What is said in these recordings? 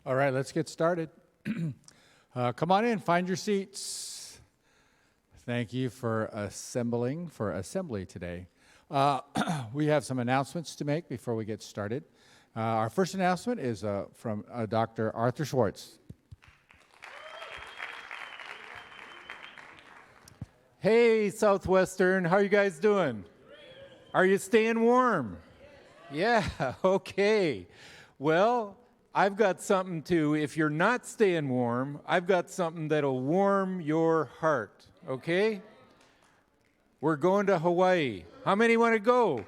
All right, let's get started. Come on in, find your seats. Thank you for assembly today. We have some announcements to make before we get started. Our first announcement is from Dr. Arthur Schwartz. Hey, Southwestern, how are you guys doing? Are you staying warm? Yeah, okay. Well, I've got something if you're not staying warm, I've got something that'll warm your heart, okay? We're going to Hawaii. How many want to go?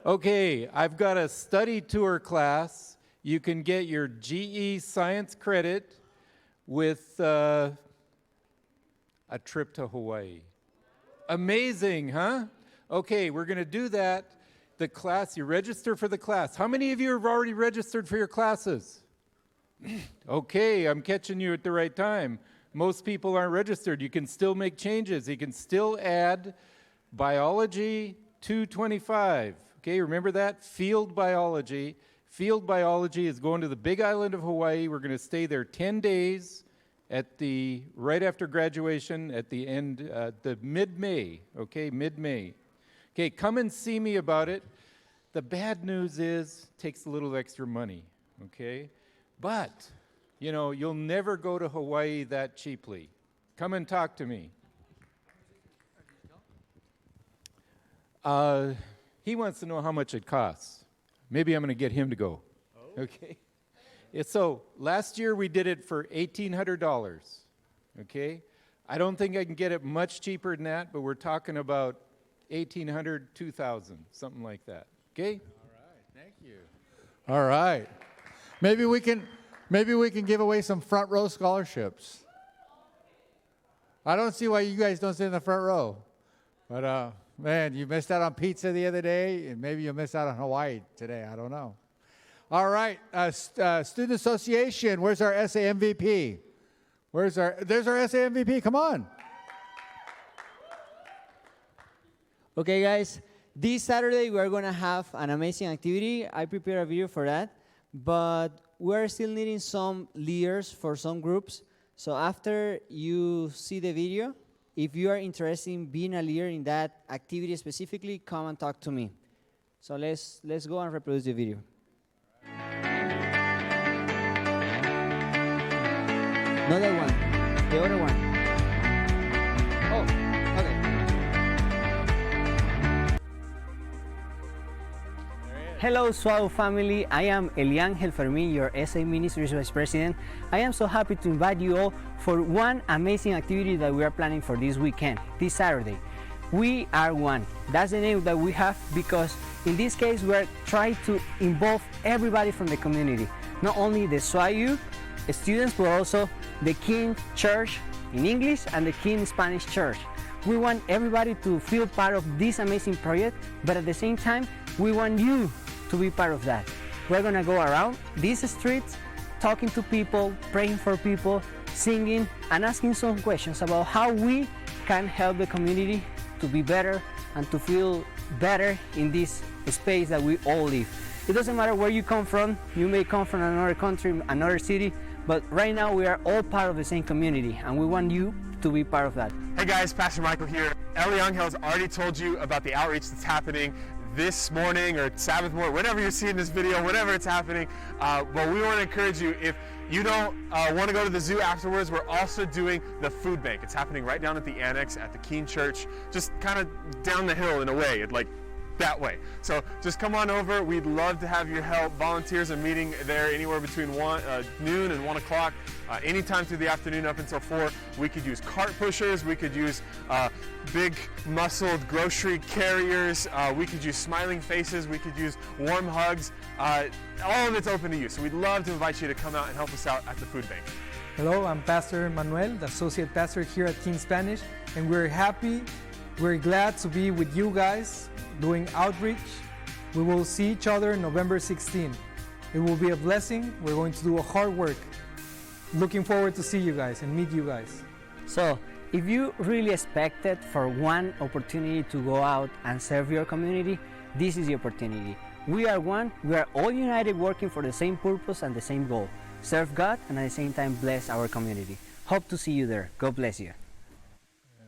Okay, I've got a study tour class. You can get your GE science credit with a trip to Hawaii. Amazing, huh? Okay, we're going to do that. The class, you register for the class. How many of you have already registered for your classes? Okay, I'm catching you at the right time. Most people aren't registered. You can still make changes. You can still add biology 225. Okay, remember that? Field biology. Field biology is going to the big island of Hawaii. We're going to stay there 10 days right after graduation at the end, the mid-May. Okay, mid-May. Okay, come and see me about it. The bad news is it takes a little extra money, okay? But, you'll never go to Hawaii that cheaply. Come and talk to me. He wants to know how much it costs. Maybe I'm going to get him to go. Oh. Okay? So last year we did it for $1,800, okay? I don't think I can get it much cheaper than that, but we're talking about $1,800, $2,000, something like that. Okay? All right. Thank you. All right. Maybe we can give away some front row scholarships. I don't see why you guys don't sit in the front row. But man, you missed out on pizza the other day, and maybe you'll miss out on Hawaii today. I don't know. All right. Student Association. Where's our SA MVP? There's our SA MVP. Come on. Okay, guys, this Saturday we are going to have an amazing activity. I prepared a video for that, but we're still needing some leaders for some groups. So after you see the video, if you are interested in being a leader in that activity specifically, come and talk to me. So let's go and reproduce the video. Not that one, the other one. Hello, SWAU family. I am Eliangel Fermin, your SA Ministries Vice President. I am so happy to invite you all for one amazing activity that we are planning for this weekend, this Saturday. We Are One. That's the name that we have because in this case we are trying to involve everybody from the community. Not only the SWAU students, but also the Keene Church in English and the Keene Spanish Church. We want everybody to feel part of this amazing project, but at the same time, we want you to be part of that. We're gonna go around these streets, talking to people, praying for people, singing, and asking some questions about how we can help the community to be better and to feel better in this space that we all live. It doesn't matter where you come from. You may come from another country, another city, but right now we are all part of the same community, and we want you to be part of that. Hey guys, Pastor Michael here. Eliangel has already told you about the outreach that's happening this morning or Sabbath morning, whenever you're seeing this video, whenever it's happening. But we want to encourage you, if you don't want to go to the zoo afterwards, we're also doing the food bank. It's happening right down at the annex at the Keene Church, just kind of down the hill in a way, that way. So just come on over. We'd love to have your help. Volunteers are meeting there anywhere between noon and 1 o'clock. Anytime through the afternoon up until 4. We could use cart pushers. We could use big muscled grocery carriers. We could use smiling faces. We could use warm hugs. All of it's open to you. So we'd love to invite you to come out and help us out at the food bank. Hello, I'm Pastor Manuel, the Associate Pastor here at Keene Spanish, and we're glad to be with you guys doing outreach. We will see each other November 16. It will be a blessing. We're going to do a hard work. Looking forward to see you guys and meet you guys. So, if you really expected for one opportunity to go out and serve your community, this is the opportunity. We are one. We are all united working for the same purpose and the same goal. Serve God and at the same time bless our community. Hope to see you there. God bless you.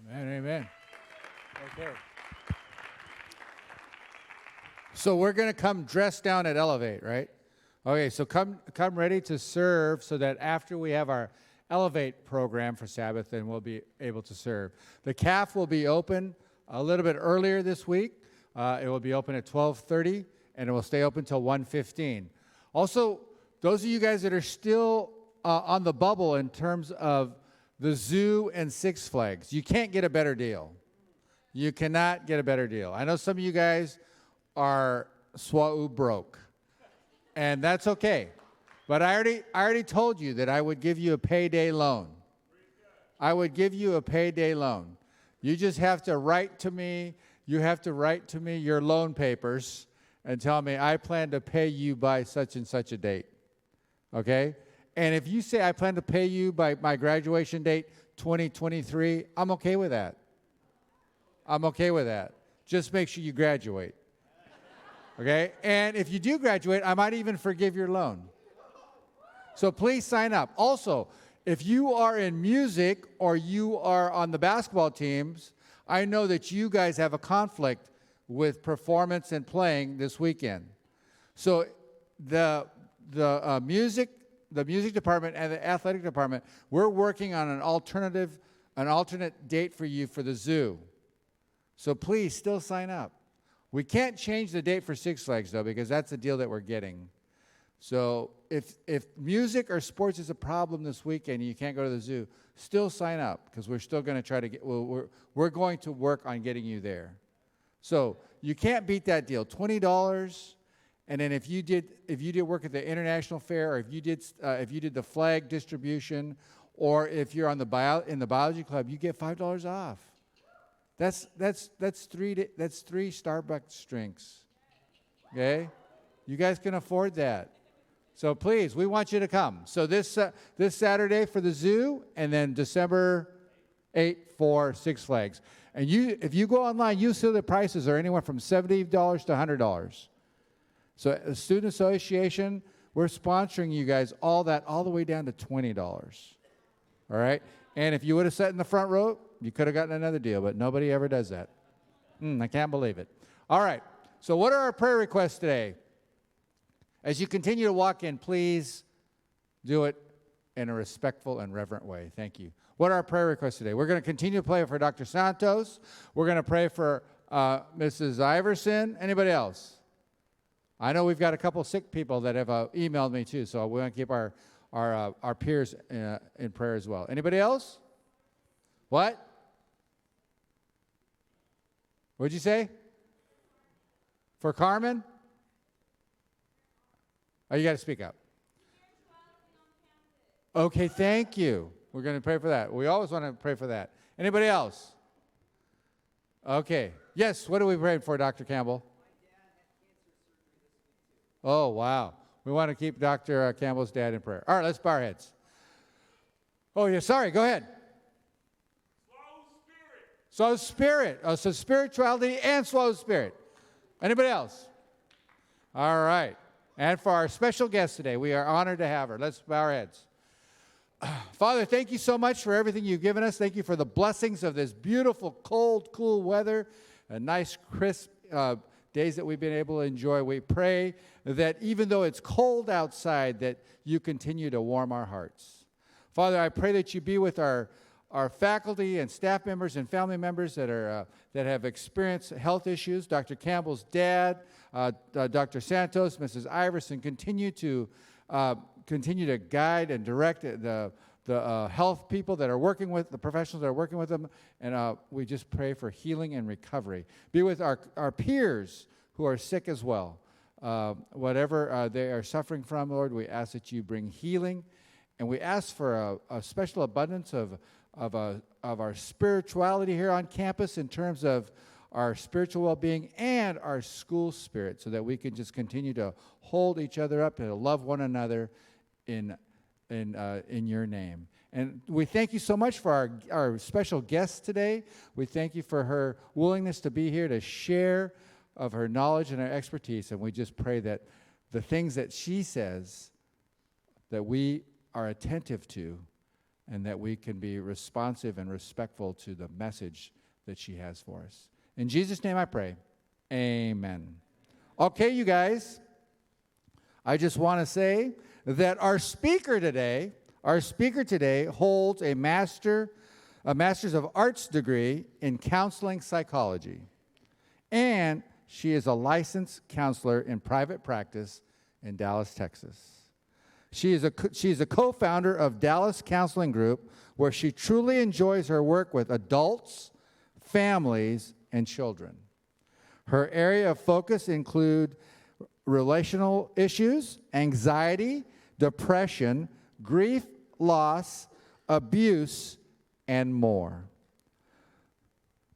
Amen, amen. Okay. So we're going to come dressed down at Elevate, right? Okay, so come ready to serve so that after we have our Elevate program for Sabbath, then we'll be able to serve. The CAF will be open a little bit earlier this week. It will be open at 12:30, and it will stay open till 1:15. Also, those of you guys that are still on the bubble in terms of the zoo and Six Flags, you can't get a better deal. You cannot get a better deal. I know some of you guys are swau broke, and that's okay. But I already told you that I would give you a payday loan. I would give you a payday loan. You just have to write to me. You have to write to me your loan papers and tell me I plan to pay you by such and such a date. Okay? And if you say I plan to pay you by my graduation date 2023, I'm okay with that. I'm okay with that. Just make sure you graduate. Okay? And if you do graduate, I might even forgive your loan. So please sign up. Also, if you are in music or you are on the basketball teams, I know that you guys have a conflict with performance and playing this weekend. So the music department and the athletic department, we're working on an alternate date for you for the zoo. So please still sign up. We can't change the date for Six Flags, though, because that's the deal that we're getting. So if music or sports is a problem this weekend and you can't go to the zoo, still sign up, because we're still going to try to get, we're going to work on getting you there. So you can't beat that deal. $20, and then if you did work at the International Fair, or if you did the flag distribution, or if you're in the biology club, you get $5 off. That's three Starbucks drinks. Okay? You guys can afford that. So please, we want you to come. So this Saturday for the zoo, and then December 8th for Six Flags. And if you go online, you'll see the prices are anywhere from $70 to $100. So the Student Association, we're sponsoring you guys all the way down to $20. All right? And if you would have sat in the front row, you could have gotten another deal, but nobody ever does that. I can't believe it. All right. So what are our prayer requests today? As you continue to walk in, please do it in a respectful and reverent way. Thank you. What are our prayer requests today? We're going to continue to pray for Dr. Santos. We're going to pray for Mrs. Iverson. Anybody else? I know we've got a couple sick people that have emailed me too, so we want to keep our peers in prayer as well. Anybody else? What? What'd you say? For Carmen? Oh, you got to speak up. Okay, thank you. We're going to pray for that. We always want to pray for that. Anybody else? Okay. Yes, what are we praying for, Dr. Campbell? Oh, wow. We want to keep Dr. Campbell's dad in prayer. All right, let's bow our heads. Oh, yeah, sorry, go ahead. Slow spirit. Oh, so spirituality and slow spirit. Anybody else? All right. And for our special guest today, we are honored to have her. Let's bow our heads. Father, thank you so much for everything you've given us. Thank you for the blessings of this beautiful, cold, cool weather, and nice, crisp days that we've been able to enjoy. We pray that even though it's cold outside, that you continue to warm our hearts. Father, I pray that you be with our faculty and staff members and family members that have experienced health issues. Dr. Campbell's dad, Dr. Santos, Mrs. Iverson, continue to guide and direct the health people that are working with, the professionals that are working with them, and we just pray for healing and recovery. Be with our peers who are sick as well. Whatever they are suffering from, Lord, we ask that you bring healing, and we ask for a special abundance of our spirituality here on campus in terms of our spiritual well-being and our school spirit, so that we can just continue to hold each other up and to love one another in your name. And we thank you so much for our special guest today. We thank you for her willingness to be here to share of her knowledge and her expertise, and we just pray that the things that she says, that we are attentive to, and that we can be responsive and respectful to the message that she has for us. In Jesus' name I pray, amen. Okay, you guys, I just want to say that our speaker today holds a Master's of Arts degree in counseling psychology. And she is a licensed counselor in private practice in Dallas, Texas. She's a co-founder of Dallas Counseling Group, where she truly enjoys her work with adults, families, and children. Her area of focus include relational issues, anxiety, depression, grief, loss, abuse, and more.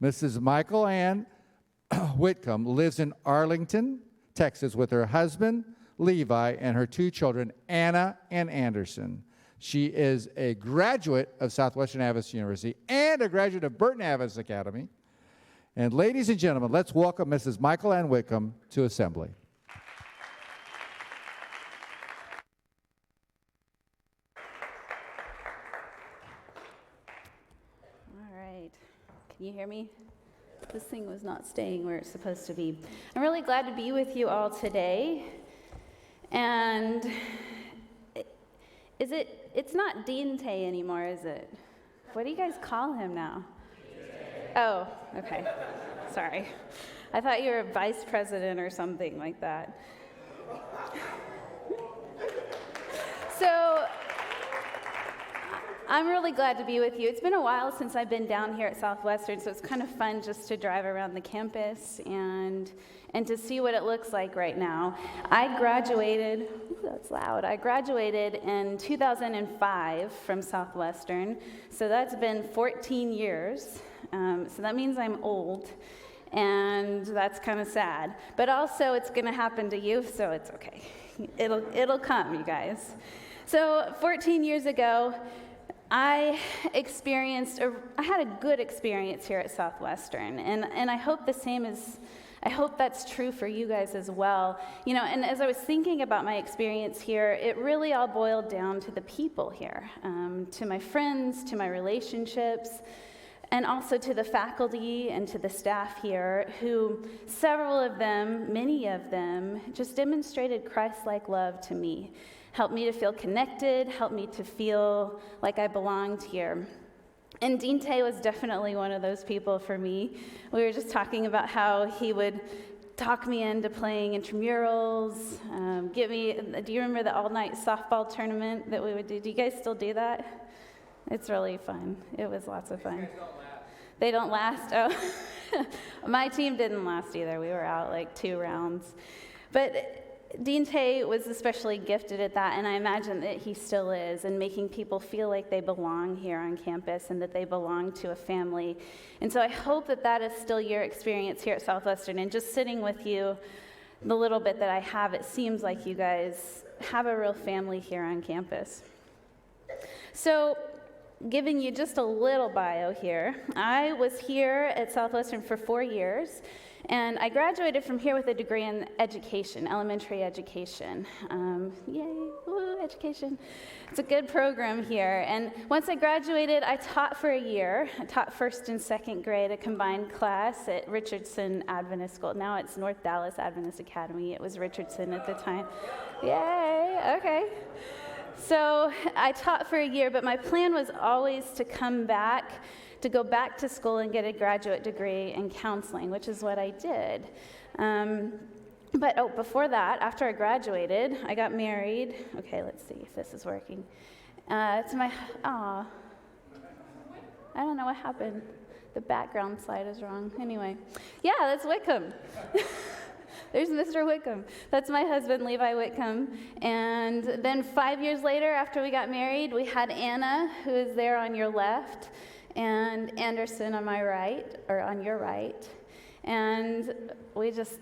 Mrs. Michael Ann Whitcomb lives in Arlington, Texas, with her husband, Levi, and her two children, Anna and Anderson. She is a graduate of Southwestern Adventist University and a graduate of Burton Adventist Academy. And ladies and gentlemen, let's welcome Mrs. Michael Ann Whitcomb to Assembly. All right. Can you hear me? This thing was not staying where it's supposed to be. I'm really glad to be with you all today. And it's not Dinte anymore, is it? What do you guys call him now? Oh, okay. Sorry. I thought you were a vice president or something like that. So I'm really glad to be with you. It's been a while since I've been down here at Southwestern, so it's kind of fun just to drive around the campus and to see what it looks like right now. I graduated, that's loud, I graduated in 2005 from Southwestern, so that's been 14 years. So that means I'm old, and that's kind of sad. But also, it's going to happen to you, so it's okay. It'll come, you guys. So 14 years ago, I had a good experience here at Southwestern, and I hope I hope that's true for you guys as well. You know, and as I was thinking about my experience here, it really all boiled down to the people here, to my friends, to my relationships, and also to the faculty and to the staff here, who several of them, many of them, just demonstrated Christ-like love to me. Helped me to feel connected, helped me to feel like I belonged here. And Dinte was definitely one of those people for me. We were just talking about how he would talk me into playing intramurals, do you remember the all-night softball tournament that we would do? Do you guys still do that? It's really fun. It was lots of fun. They don't last? Oh, my team didn't last either. We were out like 2 rounds. But Dinte was especially gifted at that, and I imagine that he still is, in making people feel like they belong here on campus and that they belong to a family. And so I hope that that is still your experience here at Southwestern. And just sitting with you, the little bit that I have, it seems like you guys have a real family here on campus. So, giving you just a little bio here, I was here at Southwestern for 4 years. And I graduated from here with a degree in education, elementary education. Yay, woo, education. It's a good program here. And once I graduated, I taught for a year. I taught 1st and 2nd grade, a combined class at Richardson Adventist School. Now it's North Dallas Adventist Academy. It was Richardson at the time. Yay, okay. So I taught for a year, but my plan was always to go back to school and get a graduate degree in counseling, which is what I did. But before that, after I graduated, I got married. Okay, let's see if this is working. I don't know what happened. The background slide is wrong. Anyway, yeah, that's Whitcomb. There's Mr. Whitcomb. That's my husband, Levi Whitcomb. And then 5 years later, after we got married, we had Anna, who is there on your left, and Anderson on my right, or on your right. And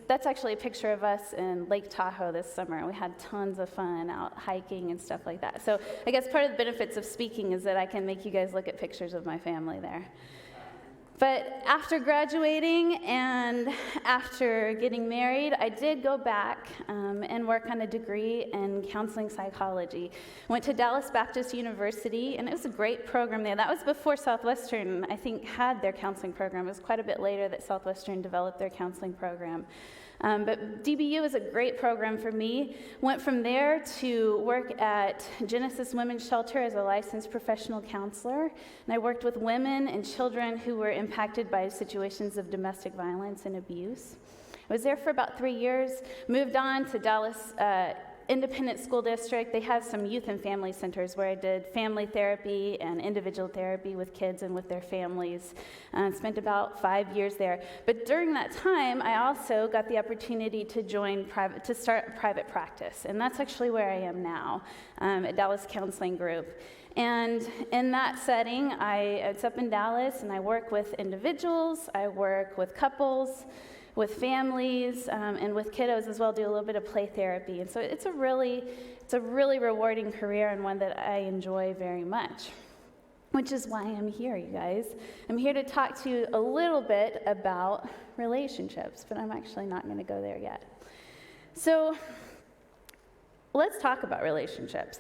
that's actually a picture of us in Lake Tahoe this summer. We had tons of fun out hiking and stuff like that. So I guess part of the benefits of speaking is that I can make you guys look at pictures of my family there. But after graduating and after getting married, I did go back and work on a degree in counseling psychology. Went to Dallas Baptist University, and it was a great program there. That was before Southwestern, I think, had their counseling program. It was quite a bit later that Southwestern developed their counseling program. But DBU is a great program for me. Went from there to work at Genesis Women's Shelter as a licensed professional counselor. And I worked with women and children who were impacted by situations of domestic violence and abuse. I was there for about 3 years, moved on to Dallas Independent School District. They have some youth and family centers where I did family therapy and individual therapy with kids and with their families. Spent about 5 years there. But during that time, I also got the opportunity to start a private practice. And that's actually where I am now, at Dallas Counseling Group. And in that setting, it's up in Dallas, and I work with individuals, I work with couples, with families, and with kiddos as well, do a little bit of play therapy. And so it's a really rewarding career, and one that I enjoy very much, which is why I'm here, you guys. I'm here to talk to you a little bit about relationships, but I'm actually not going to go there yet. So let's talk about relationships.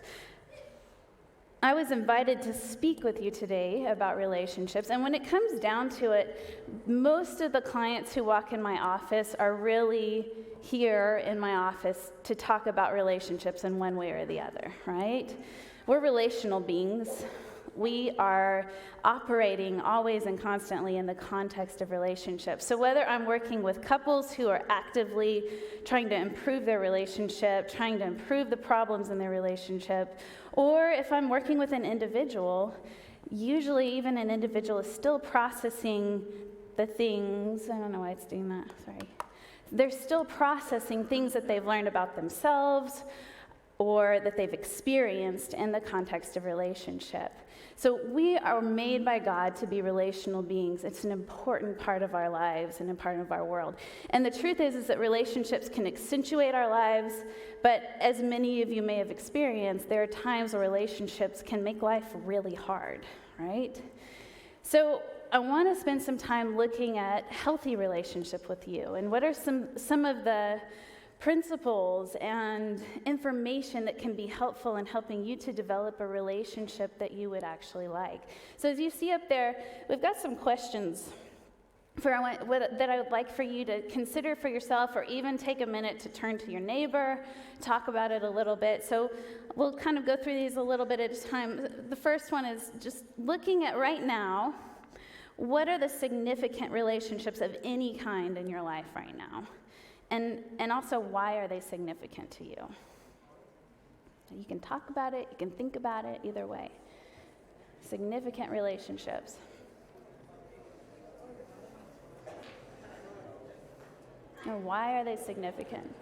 I was invited to speak with you today about relationships, and when it comes down to it, most of the clients who walk in my office are really here in my office to talk about relationships in one way or the other, right? We're relational beings. We are operating always and constantly in the context of relationships. So whether I'm working with couples who are actively trying to improve their relationship, trying to improve the problems in their relationship, or if I'm working with an individual, usually even an individual is still processing the things, I don't know why it's doing that, sorry. They're still processing things that they've learned about themselves or that they've experienced in the context of relationship. So we are made by God to be relational beings. It's an important part of our lives and a part of our world. And the truth is that relationships can accentuate our lives, but as many of you may have experienced, there are times where relationships can make life really hard, right? So I want to spend some time looking at healthy relationship with you, and what are some of the principles and information that can be helpful in helping you to develop a relationship that you would actually like. So as you see up there, we've got some questions that I would like for you to consider for yourself, or even take a minute to turn to your neighbor, talk about it a little bit. So we'll kind of go through these a little bit at a time. The first one is just looking at right now, what are the significant relationships of any kind in your life right now? And also, why are they significant to you? You can talk about it, you can think about it, either way. Significant relationships. And why are they significant?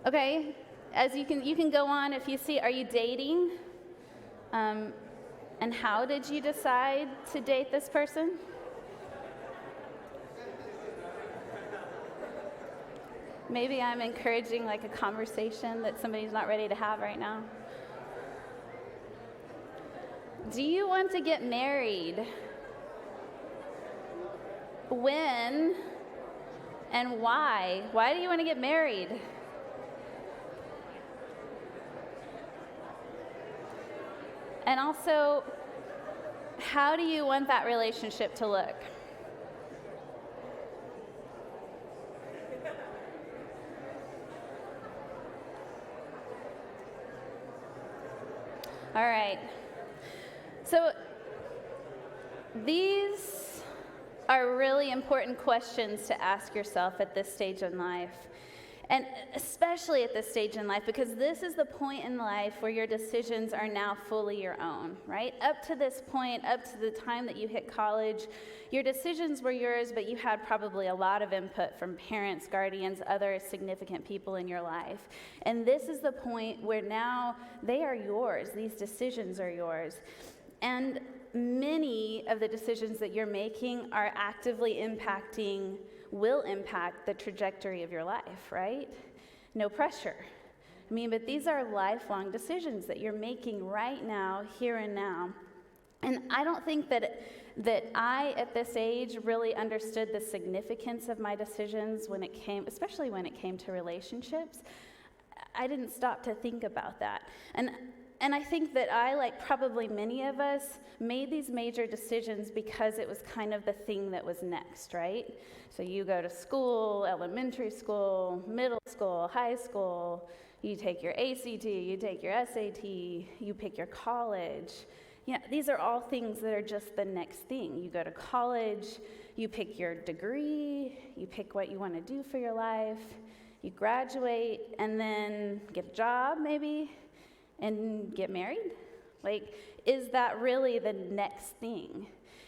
Okay, as you can go on. If you see, are you dating? And how did you decide to date this person? Maybe I'm encouraging like a conversation that somebody's not ready to have right now. Do you want to get married? When and why? Why do you want to get married? And also, how do you want that relationship to look? All right. So these are really important questions to ask yourself at this stage in life. And especially at this stage in life, because this is the point in life where your decisions are now fully your own, right? Up to this point, up to the time that you hit college, your decisions were yours, but you had probably a lot of input from parents, guardians, other significant people in your life. And this is the point where now they are yours. These decisions are yours. And many of the decisions that you're making are actively will impact the trajectory of your life, right? No pressure. I mean, but these are lifelong decisions that you're making right now, here and now. And I don't think that that I, at this age, really understood the significance of my decisions when it came, especially when it came to relationships. I didn't stop to think about that. And I think that I, like probably many of us, made these major decisions because it was kind of the thing that was next, right? So you go to school, elementary school, middle school, high school, you take your ACT, you take your SAT, you pick your college. Yeah, these are all things that are just the next thing. You go to college, you pick your degree, you pick what you want to do for your life, you graduate, and then get a job maybe, and get married? Like, is that really the next thing?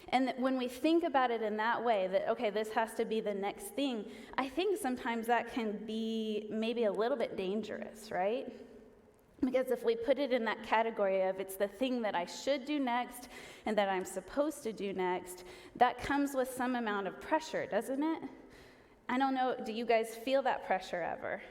And when we think about it in that way, that, okay, this has to be the next thing, I think sometimes that can be maybe a little bit dangerous, right? Because if we put it in that category of it's the thing that I should do next and that I'm supposed to do next, that comes with some amount of pressure, doesn't it? I don't know, do you guys feel that pressure ever?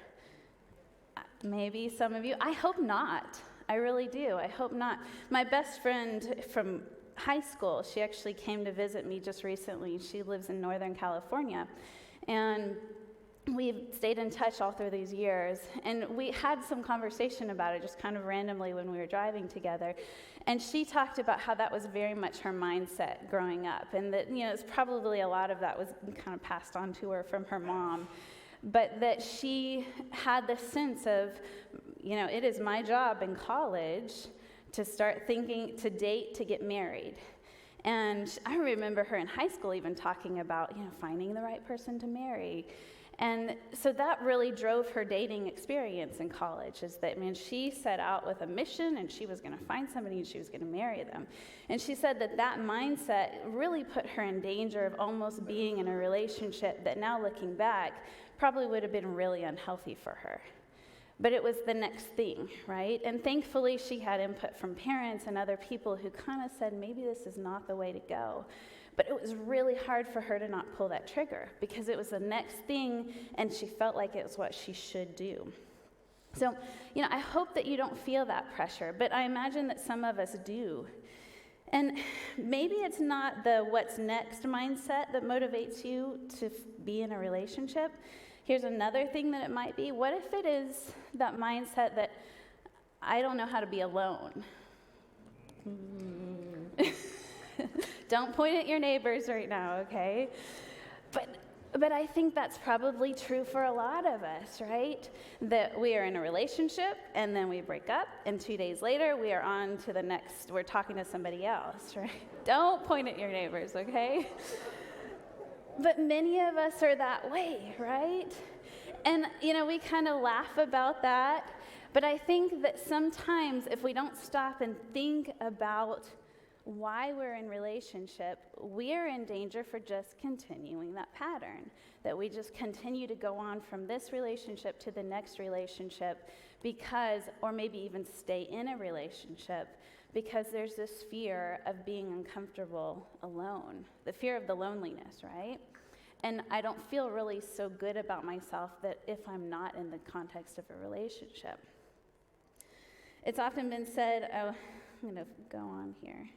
Maybe some of you. I hope not. I really do. I hope not. My best friend from high school, she actually came to visit me just recently. She lives in Northern California. And we've stayed in touch all through these years. And we had some conversation about it just kind of randomly when we were driving together. And she talked about how that was very much her mindset growing up. And that, it's probably a lot of that was kind of passed on to her from her mom. But that she had this sense of, it is my job in college to start thinking, to date, to get married. And I remember her in high school even talking about, finding the right person to marry. And so that really drove her dating experience in college, is that, she set out with a mission, and she was going to find somebody, and she was going to marry them. And she said that mindset really put her in danger of almost being in a relationship that now, looking back, probably would have been really unhealthy for her. But it was the next thing, right? And thankfully, she had input from parents and other people who kind of said, maybe this is not the way to go. But it was really hard for her to not pull that trigger because it was the next thing, and she felt like it was what she should do. So, I hope that you don't feel that pressure, but I imagine that some of us do. And maybe it's not the what's next mindset that motivates you to be in a relationship. Here's another thing that it might be. What if it is that mindset that I don't know how to be alone? Don't point at your neighbors right now, okay? But I think that's probably true for a lot of us, right? That we are in a relationship, and then we break up, and 2 days later, we are on to the next, we're talking to somebody else, right? Don't point at your neighbors, okay? But many of us are that way, right? And, we kind of laugh about that, but I think that sometimes if we don't stop and think about why we're in relationship, we're in danger for just continuing that pattern, that we just continue to go on from this relationship to the next relationship because, or maybe even stay in a relationship because there's this fear of being uncomfortable alone, the fear of the loneliness, right? And I don't feel really so good about myself that if I'm not in the context of a relationship. It's often been said, I'm going to go on here.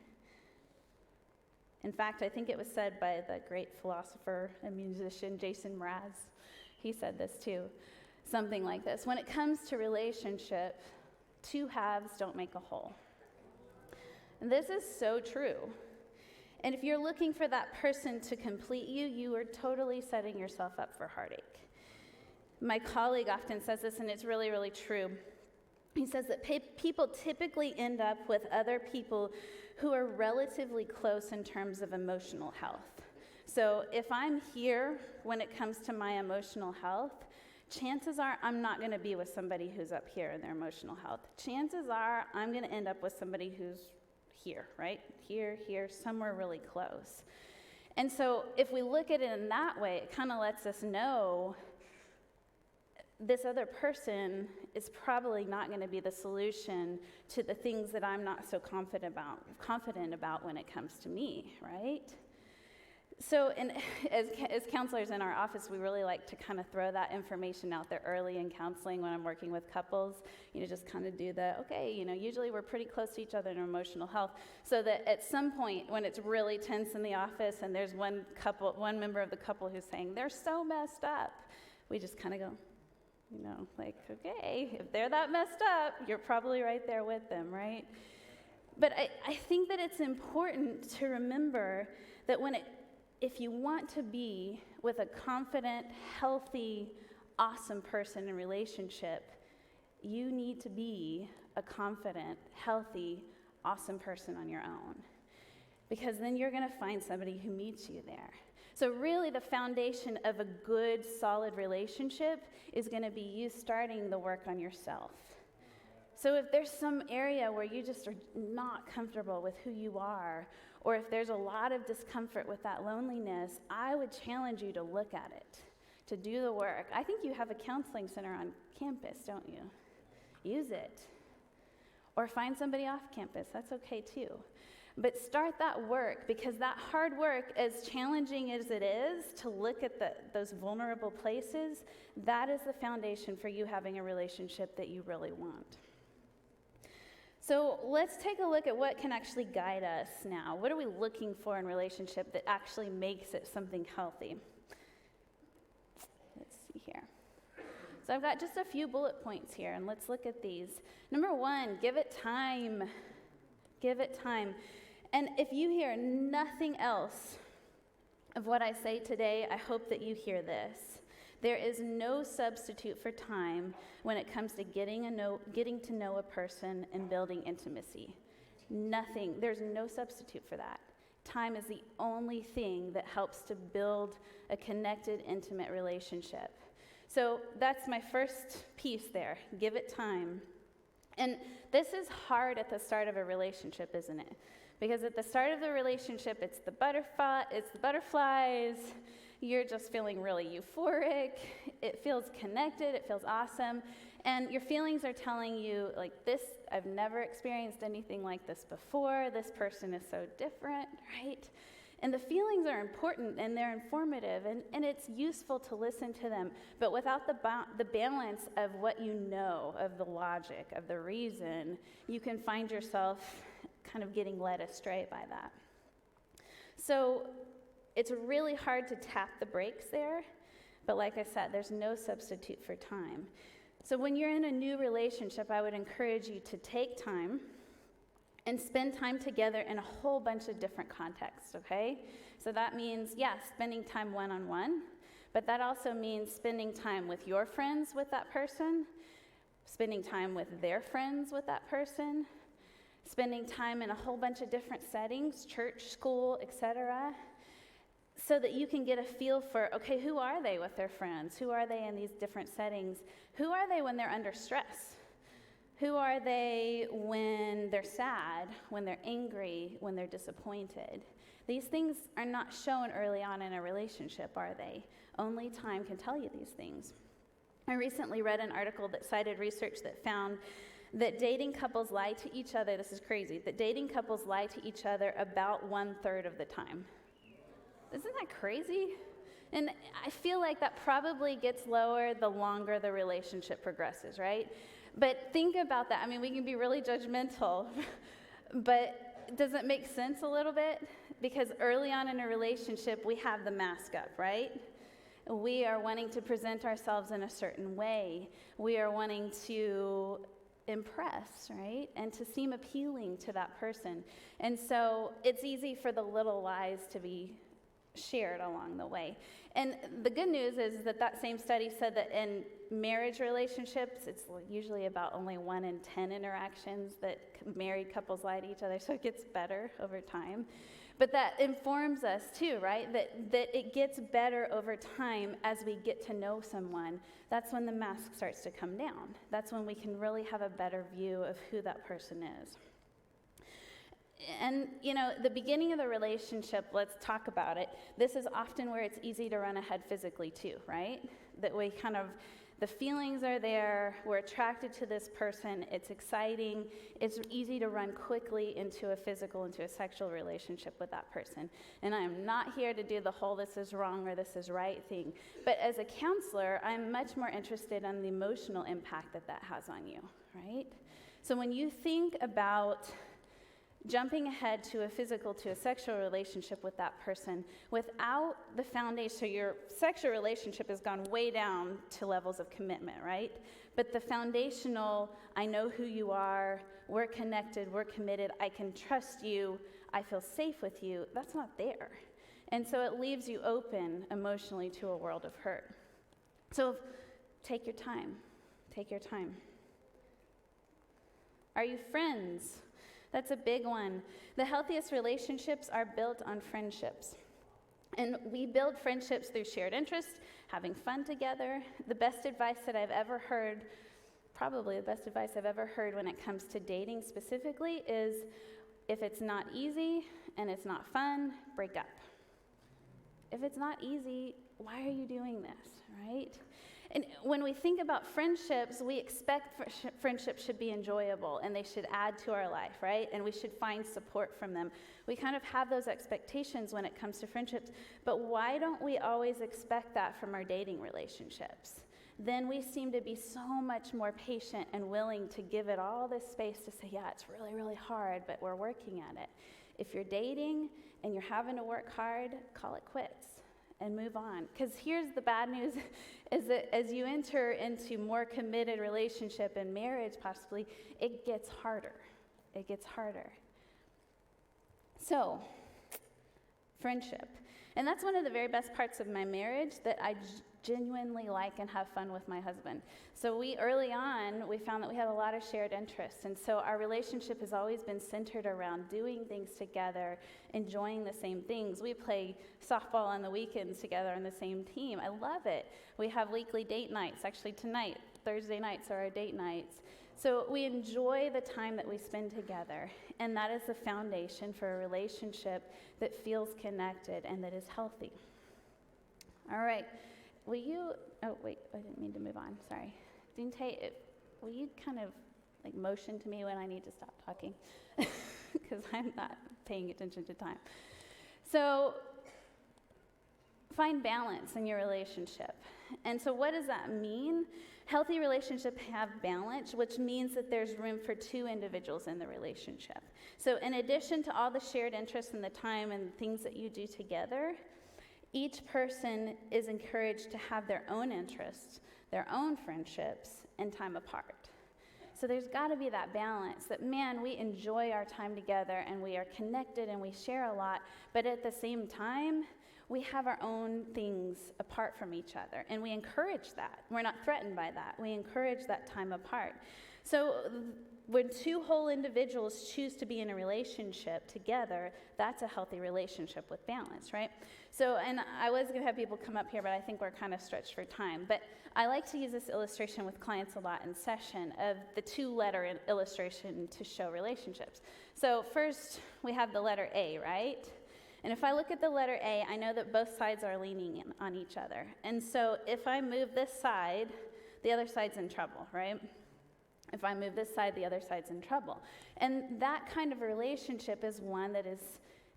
In fact, I think it was said by the great philosopher and musician Jason Mraz. He said this too, something like this. When it comes to relationship, two halves don't make a whole. And this is so true. And if you're looking for that person to complete you, you are totally setting yourself up for heartache. My colleague often says this, and it's really, really true. He says that people typically end up with other people who are relatively close in terms of emotional health. So if I'm here when it comes to my emotional health, chances are I'm not going to be with somebody who's up here in their emotional health. Chances are I'm going to end up with somebody who's here, right? Here, somewhere really close. And so if we look at it in that way, it kind of lets us know this other person is probably not going to be the solution to the things that I'm not so confident about when it comes to me, right? So, and as counselors in our office, we really like to kind of throw that information out there early in counseling when I'm working with couples. Just kind of do the, okay, usually we're pretty close to each other in our emotional health, so that at some point when it's really tense in the office and there's one member of the couple who's saying, they're so messed up, we just kind of go, okay, if they're that messed up, you're probably right there with them, right? But I think that it's important to remember that if you want to be with a confident, healthy, awesome person in relationship, you need to be a confident, healthy, awesome person on your own. Because then you're going to find somebody who meets you there. So really the foundation of a good, solid relationship is going to be you starting the work on yourself. So if there's some area where you just are not comfortable with who you are, or if there's a lot of discomfort with that loneliness, I would challenge you to look at it, to do the work. I think you have a counseling center on campus, don't you? Use it. Or find somebody off campus, that's okay too. But start that work, because that hard work, as challenging as it is to look at those vulnerable places, that is the foundation for you having a relationship that you really want. So let's take a look at what can actually guide us now. What are we looking for in relationship that actually makes it something healthy? Let's see here. So I've got just a few bullet points here, and let's look at these. Number one, give it time. Give it time. And if you hear nothing else of what I say today, I hope that you hear this. There is no substitute for time when it comes to getting to know a person and building intimacy. Nothing. There's no substitute for that. Time is the only thing that helps to build a connected, intimate relationship. So that's my first piece there. Give it time. And this is hard at the start of a relationship, isn't it? Because at the start of the relationship, it's the butterflies, you're just feeling really euphoric, it feels connected, it feels awesome, and your feelings are telling you, like, this, I've never experienced anything like this before, this person is so different, right? And the feelings are important, and they're informative, and it's useful to listen to them, but without the balance of what you know, of the logic, of the reason, you can find yourself kind of getting led astray by that. So it's really hard to tap the brakes there, but like I said, there's no substitute for time. So when you're in a new relationship, I would encourage you to take time and spend time together in a whole bunch of different contexts, okay? So that means, spending time one-on-one, but that also means spending time with your friends with that person, spending time with their friends with that person, spending time in a whole bunch of different settings, church, school, etc., so that you can get a feel for, okay, who are they with their friends? Who are they in these different settings? Who are they when they're under stress? Who are they when they're sad, when they're angry, when they're disappointed? These things are not shown early on in a relationship, are they? Only time can tell you these things. I recently read an article that cited research that found that dating couples lie to each other, this is crazy, that dating couples lie to each other about 1/3 of the time. Isn't that crazy? And I feel like that probably gets lower the longer the relationship progresses, right? But think about that. I mean, we can be really judgmental, but does it make sense a little bit? Because early on in a relationship, we have the mask up, right? We are wanting to present ourselves in a certain way. We are wanting to impress, right? And to seem appealing to that person. And so it's easy for the little lies to be shared along the way. And the good news is that same study said that in marriage relationships, it's usually about only 1 in 10 interactions that married couples lie to each other, so it gets better over time. But that informs us too, right? That it gets better over time as we get to know someone. That's when the mask starts to come down. That's when we can really have a better view of who that person is. And, the beginning of the relationship, let's talk about it. This is often where it's easy to run ahead physically too, right? That we The feelings are there, we're attracted to this person, it's exciting, it's easy to run quickly into a sexual relationship with that person. And I am not here to do the whole this is wrong or this is right thing. But as a counselor, I'm much more interested in the emotional impact that that has on you, right? So when you think about jumping ahead to a sexual relationship with that person without the foundation, so your sexual relationship has gone way down to levels of commitment, right? But the foundational, I know who you are, we're connected, we're committed, I can trust you, I feel safe with you, that's not there. And so it leaves you open emotionally to a world of hurt. So take your time, take your time. Are you friends? That's a big one. The healthiest relationships are built on friendships. And we build friendships through shared interests, having fun together. The best advice that I've ever heard, probably the best advice I've ever heard when it comes to dating specifically, is if it's not easy and it's not fun, break up. If it's not easy, why are you doing this, right? And when we think about friendships, we expect friendships should be enjoyable and they should add to our life, right? And we should find support from them. We kind of have those expectations when it comes to friendships, but why don't we always expect that from our dating relationships? Then we seem to be so much more patient and willing to give it all this space to say, yeah, it's really, really hard, but we're working at it. If you're dating and you're having to work hard, call it quits and move on. Because here's the bad news, is that as you enter into more committed relationship and marriage possibly, it gets harder. It gets harder. So, friendship. And that's one of the very best parts of my marriage, that I genuinely like and have fun with my husband. So early on, we found that we had a lot of shared interests. And so our relationship has always been centered around doing things together, enjoying the same things. We play softball on the weekends together on the same team. I love it. We have weekly date nights. Actually, tonight, Thursday nights are our date nights. So we enjoy the time that we spend together. And that is the foundation for a relationship that feels connected and that is healthy. All right. Will you, oh wait, I didn't mean to move on, sorry. Dinte, will you kind of like motion to me when I need to stop talking? Because I'm not paying attention to time. So, find balance in your relationship. And so what does that mean? Healthy relationships have balance, which means that there's room for two individuals in the relationship. So in addition to all the shared interests and the time and things that you do together, each person is encouraged to have their own interests, their own friendships, and time apart. So there's got to be that balance that, man, we enjoy our time together and we are connected and we share a lot, but at the same time, we have our own things apart from each other, and we encourage that. We're not threatened by that. We encourage that time apart. So when two whole individuals choose to be in a relationship together, that's a healthy relationship with balance, right? So, and I was going to have people come up here, but I think we're kind of stretched for time. But I like to use this illustration with clients a lot in session of the two-letter illustration to show relationships. So first, we have the letter A, right? And if I look at the letter A, I know that both sides are leaning in on each other. And so if I move this side, the other side's in trouble, right? If I move this side, the other side's in trouble. And that kind of relationship is one that is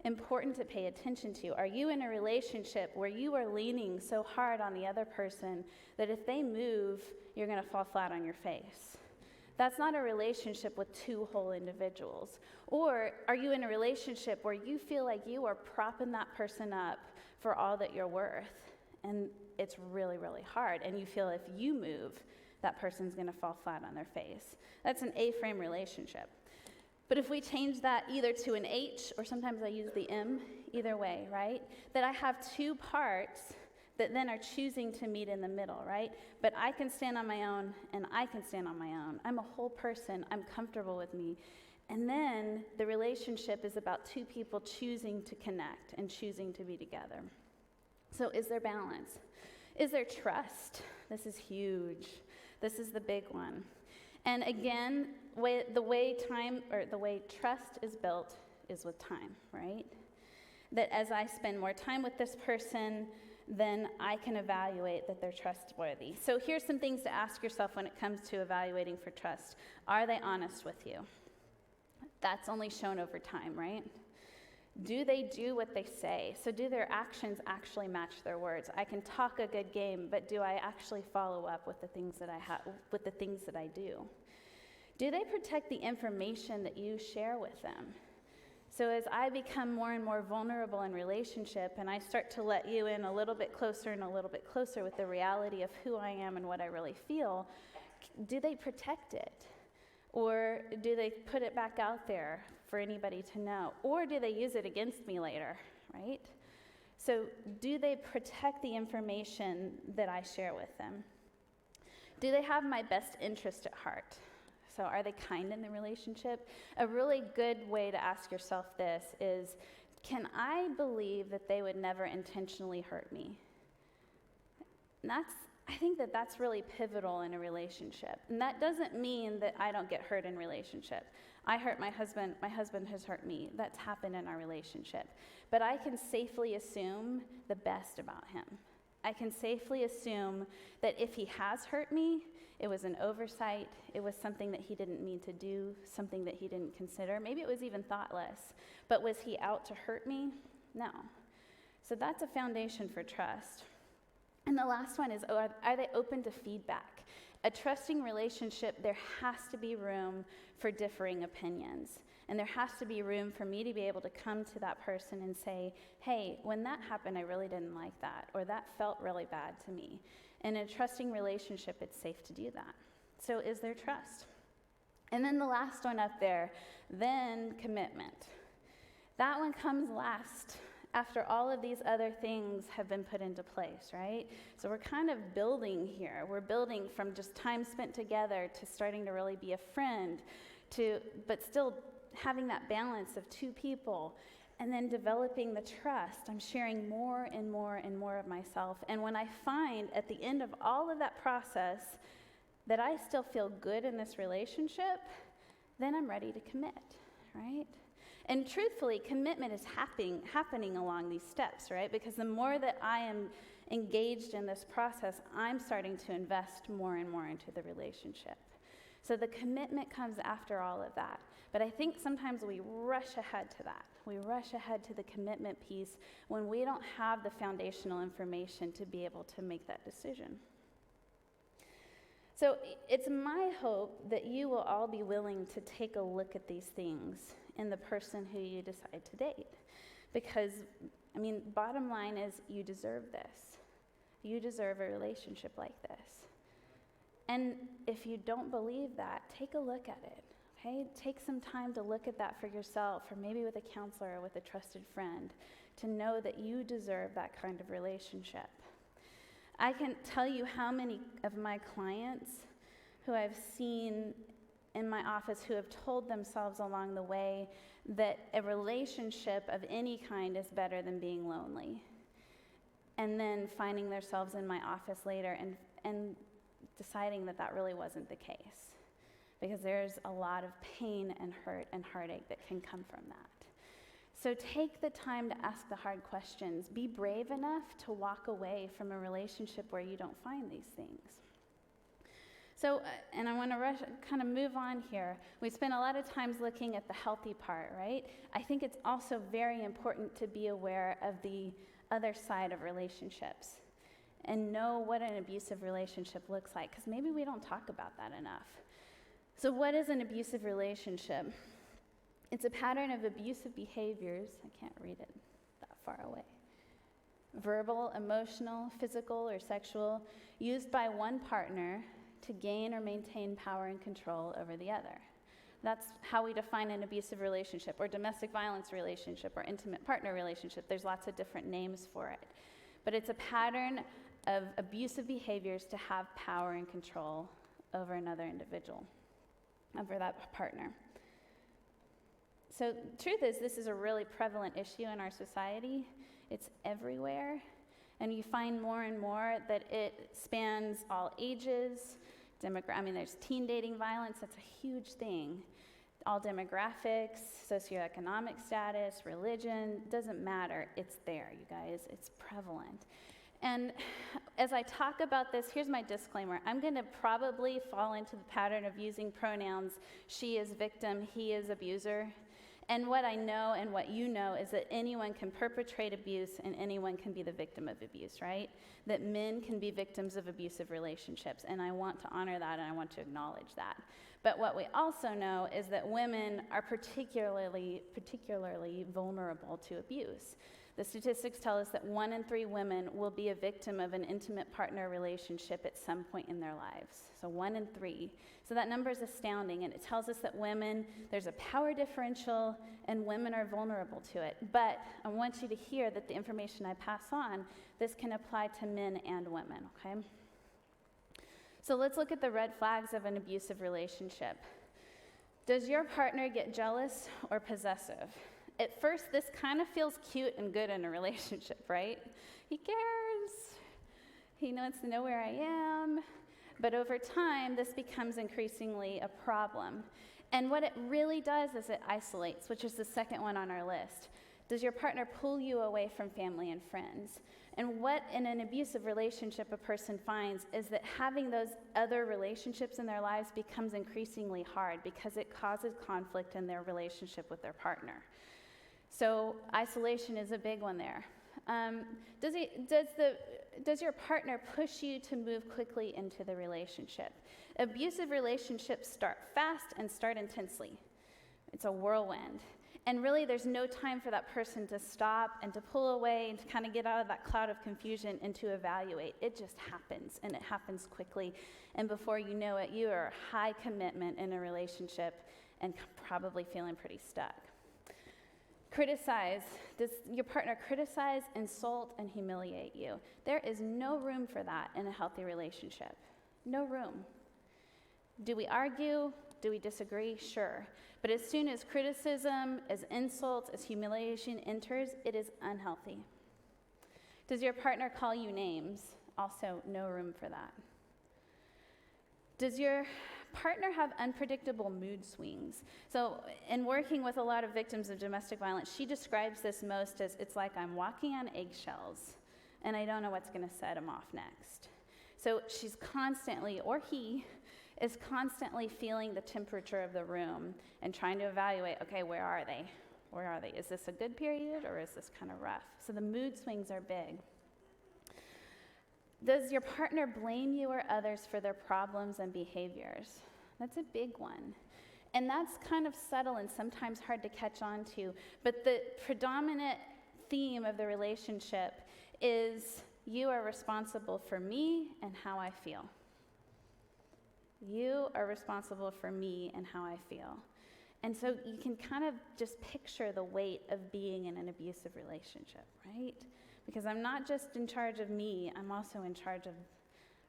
important to pay attention to. Are you in a relationship where you are leaning so hard on the other person that if they move, you're going to fall flat on your face? That's not a relationship with two whole individuals. Or are you in a relationship where you feel like you are propping that person up for all that you're worth, and it's really, really hard, and you feel if you move, that person's going to fall flat on their face? That's an A-frame relationship. But if we change that either to an H, or sometimes I use the M, either way, right? That I have two parts that then are choosing to meet in the middle, right? But I can stand on my own, and I can stand on my own. I'm a whole person. I'm comfortable with me. And then the relationship is about two people choosing to connect and choosing to be together. So is there balance? Is there trust? This is huge. This is the big one. And again, the way trust is built is with time, right? That as I spend more time with this person, then I can evaluate that they're trustworthy. So here's some things to ask yourself when it comes to evaluating for trust. Are they honest with you? That's only shown over time, right? Do they do what they say? So do their actions actually match their words? I can talk a good game, but do I actually follow up with the things that I do? Do they protect the information that you share with them? So as I become more and more vulnerable in relationship and I start to let you in a little bit closer and a little bit closer with the reality of who I am and what I really feel, do they protect it? Or do they put it back out there for anybody to know? Or do they use it against me later, right? So do they protect the information that I share with them? Do they have my best interest at heart? So are they kind in the relationship? A really good way to ask yourself this is, can I believe that they would never intentionally hurt me? And I think that that's really pivotal in a relationship. And that doesn't mean that I don't get hurt in relationship. I hurt my husband has hurt me. That's happened in our relationship. But I can safely assume the best about him. I can safely assume that if he has hurt me, it was an oversight, it was something that he didn't mean to do, something that he didn't consider. Maybe it was even thoughtless. But was he out to hurt me? No. So that's a foundation for trust. And the last one is, are they open to feedback? A trusting relationship, there has to be room for differing opinions. And there has to be room for me to be able to come to that person and say, hey, when that happened, I really didn't like that, or that felt really bad to me. In a trusting relationship, it's safe to do that. So is there trust? And then the last one up there, then commitment. That one comes last after all of these other things have been put into place, right? So we're kind of building here. We're building from just time spent together to starting to really be a friend, but still having that balance of two people, and then developing the trust. I'm sharing more and more and more of myself. And when I find at the end of all of that process that I still feel good in this relationship, then I'm ready to commit, right? And truthfully, commitment is happening along these steps, right? Because the more that I am engaged in this process, I'm starting to invest more and more into the relationship. So the commitment comes after all of that. But I think sometimes we rush ahead to that. We rush ahead to the commitment piece when we don't have the foundational information to be able to make that decision. So it's my hope that you will all be willing to take a look at these things in the person who you decide to date. Because, bottom line is you deserve this. You deserve a relationship like this. And if you don't believe that, take a look at it, okay? Take some time to look at that for yourself, or maybe with a counselor or with a trusted friend, to know that you deserve that kind of relationship. I can tell you how many of my clients who I've seen in my office who have told themselves along the way that a relationship of any kind is better than being lonely. And then finding themselves in my office later and deciding that that really wasn't the case. Because there's a lot of pain and hurt and heartache that can come from that. So take the time to ask the hard questions. Be brave enough to walk away from a relationship where you don't find these things. So, and I want to kind of move on here. We spent a lot of times looking at the healthy part, right? I think it's also very important to be aware of the other side of relationships and know what an abusive relationship looks like, because maybe we don't talk about that enough. So what is an abusive relationship? It's a pattern of abusive behaviors. I can't read it that far away. Verbal, emotional, physical, or sexual, used by one partner to gain or maintain power and control over the other. That's how we define an abusive relationship, or domestic violence relationship, or intimate partner relationship. There's lots of different names for it. But it's a pattern of abusive behaviors to have power and control over another individual, over that partner. So the truth is, this is a really prevalent issue in our society. It's everywhere. And you find more and more that it spans all ages, there's teen dating violence, that's a huge thing. All demographics, socioeconomic status, religion, doesn't matter. It's there, you guys. It's prevalent. And as I talk about this, here's my disclaimer. I'm going to probably fall into the pattern of using pronouns, she is victim, he is abuser. And what I know and what you know is that anyone can perpetrate abuse and anyone can be the victim of abuse, right? That men can be victims of abusive relationships, and I want to honor that and I want to acknowledge that. But what we also know is that women are particularly vulnerable to abuse. The statistics tell us that 1 in 3 women will be a victim of an intimate partner relationship at some point in their lives. So 1 in 3. So that number is astounding, and it tells us that women, there's a power differential, and women are vulnerable to it. But I want you to hear that the information I pass on, this can apply to men and women, okay? So let's look at the red flags of an abusive relationship. Does your partner get jealous or possessive? At first, this kind of feels cute and good in a relationship, right? He cares. He wants to know where I am. But over time, this becomes increasingly a problem. And what it really does is it isolates, which is the second one on our list. Does your partner pull you away from family and friends? And what in an abusive relationship a person finds is that having those other relationships in their lives becomes increasingly hard because it causes conflict in their relationship with their partner. So isolation is a big one there. Does your partner push you to move quickly into the relationship? Abusive relationships start fast and start intensely. It's a whirlwind. And really, there's no time for that person to stop and to pull away and to kind of get out of that cloud of confusion and to evaluate. It just happens, and it happens quickly. And before you know it, you are high commitment in a relationship and probably feeling pretty stuck. Criticize. Does your partner criticize, insult, and humiliate you? There is no room for that in a healthy relationship. No room. Do we argue? Do we disagree? Sure. But as soon as criticism, as insults, as humiliation enters, it is unhealthy. Does your partner call you names? Also, no room for that. Does your partner have unpredictable mood swings? So in working with a lot of victims of domestic violence, she describes this most as, it's like I'm walking on eggshells and I don't know what's going to set him off next. So she's constantly, or he, is constantly feeling the temperature of the room and trying to evaluate, okay, where are they? Where are they? Is this a good period or is this kind of rough? So the mood swings are big. Does your partner blame you or others for their problems and behaviors? That's a big one. And that's kind of subtle and sometimes hard to catch on to. But the predominant theme of the relationship is you are responsible for me and how I feel. You are responsible for me and how I feel. And so you can kind of just picture the weight of being in an abusive relationship, right? Because I'm not just in charge of me, I'm also in charge of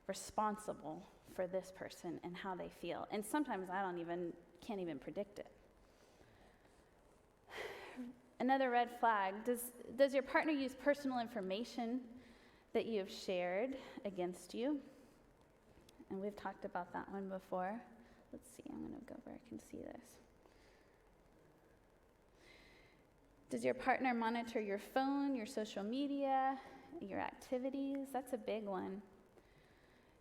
responsible for this person and how they feel. And sometimes I can't even predict it. Another red flag, does your partner use personal information that you have shared against you? And we've talked about that one before. Let's see, I'm going to go where I can see this. Does your partner monitor your phone, your social media, your activities? That's a big one.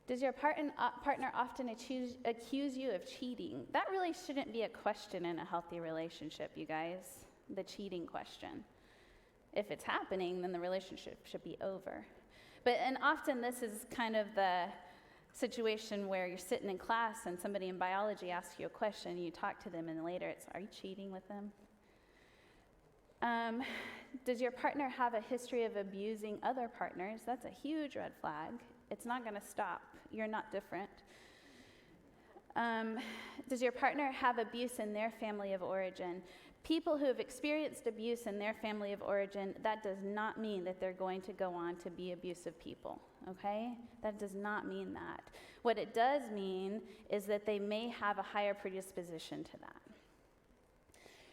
Does your partner often accuse you of cheating? That really shouldn't be a question in a healthy relationship, you guys, the cheating question. If it's happening, then the relationship should be over. And often this is kind of the situation where you're sitting in class and somebody in biology asks you a question, and you talk to them, and later it's, are you cheating with them? Does your partner have a history of abusing other partners? That's a huge red flag. It's not going to stop. You're not different. Does your partner have abuse in their family of origin? People who have experienced abuse in their family of origin, that does not mean that they're going to go on to be abusive people, okay? That does not mean that. What it does mean is that they may have a higher predisposition to that.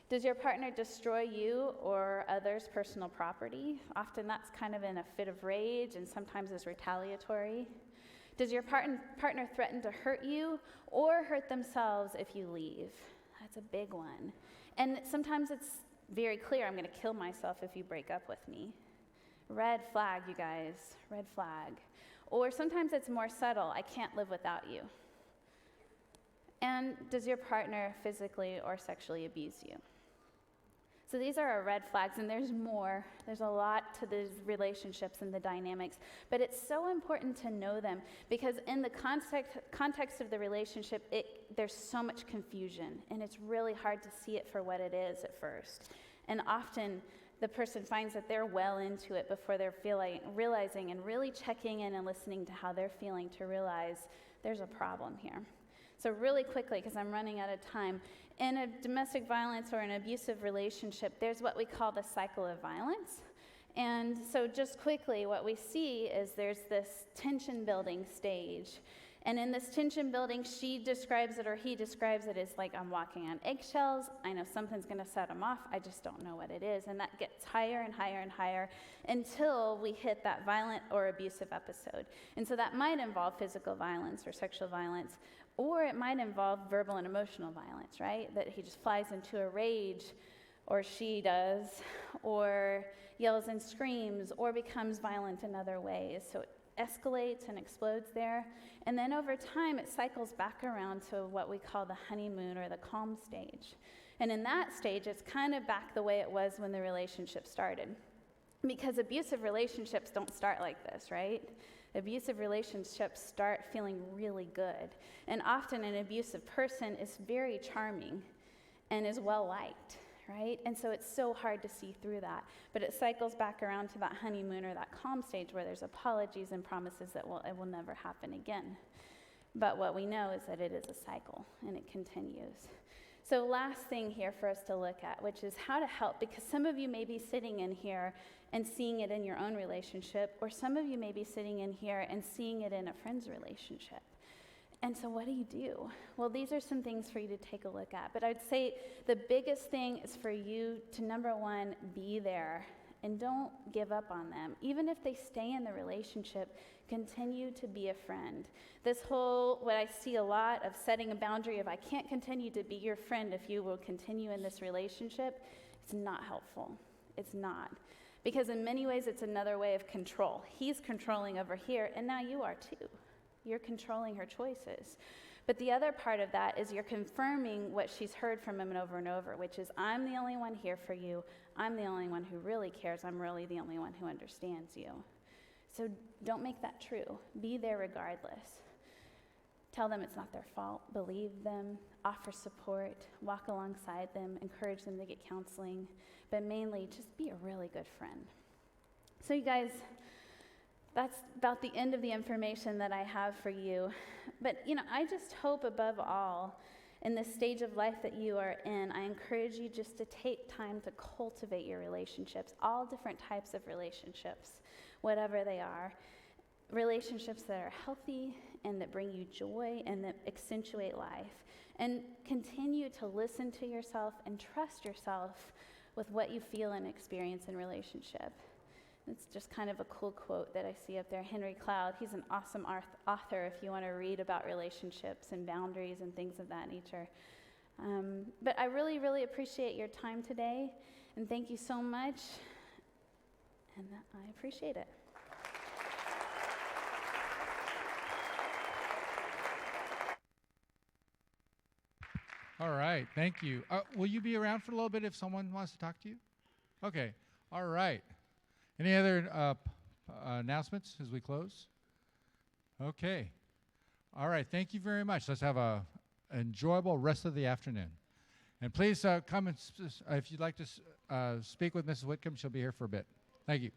Does your partner destroy you or others' personal property? Often that's kind of in a fit of rage and sometimes is retaliatory. Does your partner threaten to hurt you or hurt themselves if you leave? That's a big one. And sometimes it's very clear, I'm going to kill myself if you break up with me. Red flag, you guys, red flag. Or sometimes it's more subtle, I can't live without you. And does your partner physically or sexually abuse you? So these are our red flags, and there's more. There's a lot to these relationships and the dynamics, but it's so important to know them because in the context of the relationship, there's so much confusion, and it's really hard to see it for what it is at first. And often the person finds that they're well into it before they're realizing and really checking in and listening to how they're feeling to realize there's a problem here. So really quickly, because I'm running out of time, in a domestic violence or an abusive relationship, there's what we call the cycle of violence. And so just quickly, what we see is there's this tension building stage. And in this tension building, she describes it or he describes it as like, I'm walking on eggshells. I know something's going to set him off. I just don't know what it is. And that gets higher and higher and higher until we hit that violent or abusive episode. And so that might involve physical violence or sexual violence, or it might involve verbal and emotional violence, right? That he just flies into a rage, or she does, or yells and screams, or becomes violent in other ways. So it escalates and explodes there. And then over time, it cycles back around to what we call the honeymoon or the calm stage. And in that stage, it's kind of back the way it was when the relationship started. Because abusive relationships don't start like this, right? Abusive relationships start feeling really good. And often an abusive person is very charming and is well-liked, right? And so it's so hard to see through that. But it cycles back around to that honeymoon or that calm stage where there's apologies and promises that it will never happen again. But what we know is that it is a cycle and it continues. So last thing here for us to look at, which is how to help, because some of you may be sitting in here and seeing it in your own relationship, or some of you may be sitting in here and seeing it in a friend's relationship. And so what do you do? Well, these are some things for you to take a look at. But I'd say the biggest thing is for you to, number one, be there. And don't give up on them. Even if they stay in the relationship, continue to be a friend. This whole, what I see a lot of setting a boundary of I can't continue to be your friend if you will continue in this relationship, it's not helpful. It's not. Because in many ways, it's another way of control. He's controlling over here, and now you are too. You're controlling her choices. But the other part of that is you're confirming what she's heard from him and over, which is, I'm the only one here for you. I'm the only one who really cares. I'm really the only one who understands you. So don't make that true. Be there regardless. Tell them it's not their fault. Believe them. Offer support. Walk alongside them. Encourage them to get counseling. But mainly, just be a really good friend. So you guys, that's about the end of the information that I have for you. But, I just hope above all, in this stage of life that you are in, I encourage you just to take time to cultivate your relationships, all different types of relationships, whatever they are. Relationships that are healthy and that bring you joy and that accentuate life. And continue to listen to yourself and trust yourself with what you feel and experience in relationship. It's just kind of a cool quote that I see up there. Henry Cloud, he's an awesome author if you want to read about relationships and boundaries and things of that nature. But I really, really appreciate your time today, and thank you so much, and I appreciate it. All right, thank you. Will you be around for a little bit if someone wants to talk to you? Okay, all right. Any other announcements as we close? Okay. All right, thank you very much. Let's have an enjoyable rest of the afternoon. And please come and, if you'd like to speak with Mrs. Whitcomb, she'll be here for a bit. Thank you.